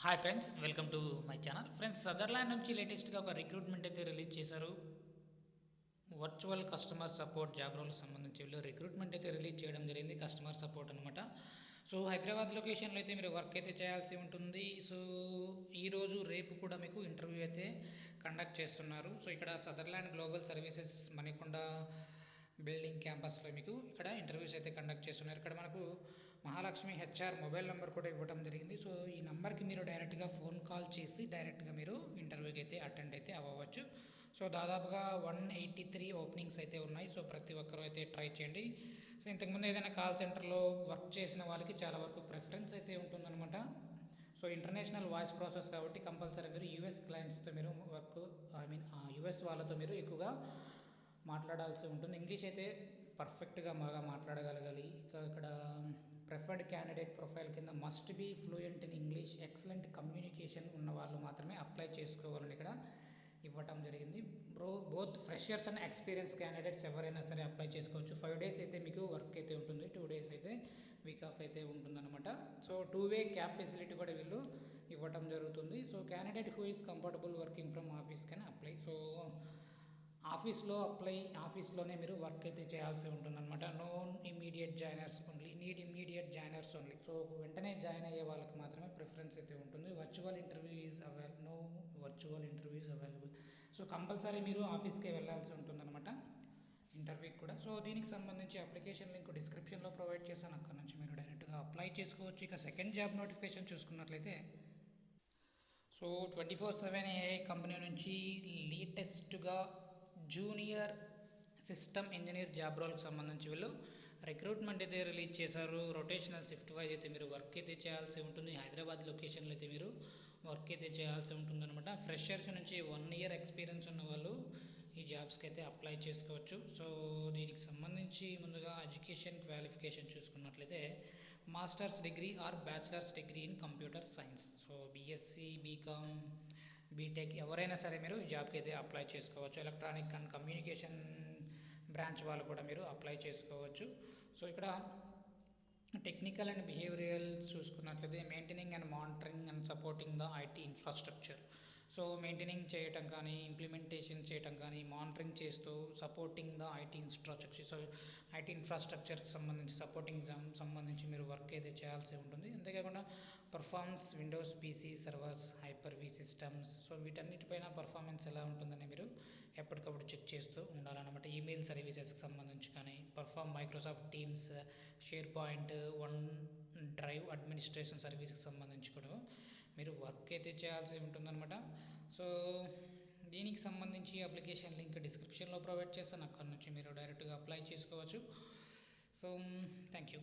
Hi friends, welcome to my channel. Friends, Sutherland నుంచి లేటెస్ట్గా ఒక రిక్రూట్మెంట్ అయితే రిలీజ్ చేశారు. వర్చువల్ కస్టమర్ సపోర్ట్ జాబ్ రోల్కి సంబంధించి వీళ్ళు రిక్రూట్మెంట్ అయితే రిలీజ్ చేయడం జరిగింది. కస్టమర్ సపోర్ట్ అనమాట. సో హైదరాబాద్ లొకేషన్లో అయితే మీరు వర్క్ అయితే చేయాల్సి ఉంటుంది. సో ఈరోజు రేపు కూడా మీకు ఇంటర్వ్యూ అయితే కండక్ట్ చేస్తున్నారు. సో ఇక్కడ Sutherland global services Manikonda building క్యాంపస్లో మీకు ఇక్కడ ఇంటర్వ్యూస్ అయితే కండక్ట్ చేస్తున్నారు. ఇక్కడ మనకు మహాలక్ష్మి హెచ్ఆర్ మొబైల్ నెంబర్ కూడా ఇవ్వడం జరిగింది. సో ఈ నెంబర్కి మీరు డైరెక్ట్గా ఫోన్ కాల్ చేసి డైరెక్ట్గా మీరు ఇంటర్వ్యూకి అయితే అటెండ్ అయితే అవ్వవచ్చు. సో దాదాపుగా 183 ఓపెనింగ్స్ అయితే ఉన్నాయి. సో ప్రతి ఒక్కరూ అయితే ట్రై చేయండి. సో ఇంతకుముందు ఏదైనా కాల్ సెంటర్లో వర్క్ చేసిన వాళ్ళకి చాలా వరకు ప్రిఫరెన్స్ అయితే ఉంటుందన్నమాట. సో ఇంటర్నేషనల్ వాయిస్ ప్రాసెస్ కాబట్టి కంపల్సరీ మీరు యూఎస్ క్లయింట్స్తో మీరు వర్క్ యూఎస్ వాళ్ళతో మీరు ఎక్కువగా మాట్లాడాల్సి ఉంటుంది. ఇంగ్లీష్ అయితే పర్ఫెక్ట్గా బాగా మాట్లాడగలగాలి. ఇక్కడ ప్రిఫర్డ్ క్యాండిడేట్ ప్రొఫైల్ కింద must be fluent in English, excellent communication ఉన్న వాళ్ళు మాత్రమే అప్లై చేసుకోవాలని ఇక్కడ ఇవ్వటం జరిగింది. Both freshers and experience candidates ఎవరైనా సరే అప్లై చేసుకోవచ్చు. 5 days అయితే మీకు వర్క్ అయితే ఉంటుంది, 2 days అయితే వీక్ ఆఫ్ అయితే ఉంటుందన్నమాట. సో 2-way క్యాబ్ ఫెసిలిటీ కూడా వీళ్ళు ఇవ్వటం జరుగుతుంది. So candidate who is comfortable working from office can apply. So ఆఫీస్లోనే మీరు వర్క్ అయితే చేయాల్సి ఉంటుందన్నమాట. No immediate joiners only, need immediate joiners only. So వెంటనే జాయిన్ అయ్యే వాళ్ళకి మాత్రమే ప్రిఫరెన్స్ అయితే ఉంటుంది. Virtual interviews available. So compulsory మీరు ఆఫీస్కే వెళ్ళాల్సి ఉంటుందన్నమాట ఇంటర్వ్యూకి కూడా. సో దీనికి సంబంధించి అప్లికేషన్ లింక్ డిస్క్రిప్షన్లో ప్రొవైడ్ చేశాను. అక్కడ నుంచి మీరు డైరెక్ట్గా అప్లై చేసుకోవచ్చు. ఇక సెకండ్ జాబ్ నోటిఫికేషన్ చూసుకున్నట్లయితే సో 24/7 AI కంపెనీ నుంచి లేటెస్ట్గా జూనియర్ సిస్టమ్ ఇంజనీర్ జాబ్ రోల్కి సంబంధించి వీళ్ళు రిక్రూట్మెంట్ అయితే రిలీజ్ చేశారు. రొటేషనల్ షిఫ్ట్ వైజ్ అయితే మీరు వర్క్ అయితే చేయాల్సి ఉంటుంది. హైదరాబాద్ లొకేషన్లో అయితే మీరు వర్క్ అయితే చేయాల్సి ఉంటుందన్నమాట. ఫ్రెషర్స్ నుంచి 1 year ఎక్స్పీరియన్స్ ఉన్న వాళ్ళు ఈ జాబ్స్కి అయితే అప్లై చేసుకోవచ్చు. సో దీనికి సంబంధించి ముందుగా ఎడ్యుకేషన్ క్వాలిఫికేషన్ చూసుకున్నట్లయితే master's degree or bachelor's degree in computer science. So BSc, BCom, BTech ఎవరైనా సరే మీరు ఈ జాబ్కి అయితే అప్లై చేసుకోవచ్చు. ఎలక్ట్రానిక్ అండ్ కమ్యూనికేషన్ బ్రాంచ్ వాళ్ళు కూడా మీరు అప్లై చేసుకోవచ్చు. సో ఇక్కడ టెక్నికల్ అండ్ బిహేవియరల్ చూసుకున్నట్లయితే maintaining and monitoring and supporting the IT infrastructure. So maintaining చేయటం కానీ, ఇంప్లిమెంటేషన్ చేయటం కానీ, మానిటరింగ్ చేస్తూ supporting the IT infrastructure. So IT ఇన్ఫ్రాస్ట్రక్చర్కి సంబంధించి సంబంధించి మీరు వర్క్ అయితే చేయాల్సి ఉంటుంది. అంతేకాకుండా performance Windows PC servers, Hyper V systems. So వీటన్నిటిపైన పర్ఫార్మెన్స్ ఎలా ఉంటుందని మీరు ఎప్పటికప్పుడు చెక్ చేస్తూ ఉండాలన్నమాట. ఈమెయిల్ సర్వీసెస్కి సంబంధించి కానీ, Microsoft teams, share point, one drive administration సర్వీస్కి సంబంధించి కూడా మీరు వర్క్ అయితే చేయాల్సి ఉంటుందన్నమాట. సో దీనికి సంబంధించి అప్లికేషన్ లింక్ డిస్క్రిప్షన్లో ప్రొవైడ్ చేస్తాను. అక్కడ నుంచి మీరు డైరెక్ట్గా అప్లై చేసుకోవచ్చు. So thank you.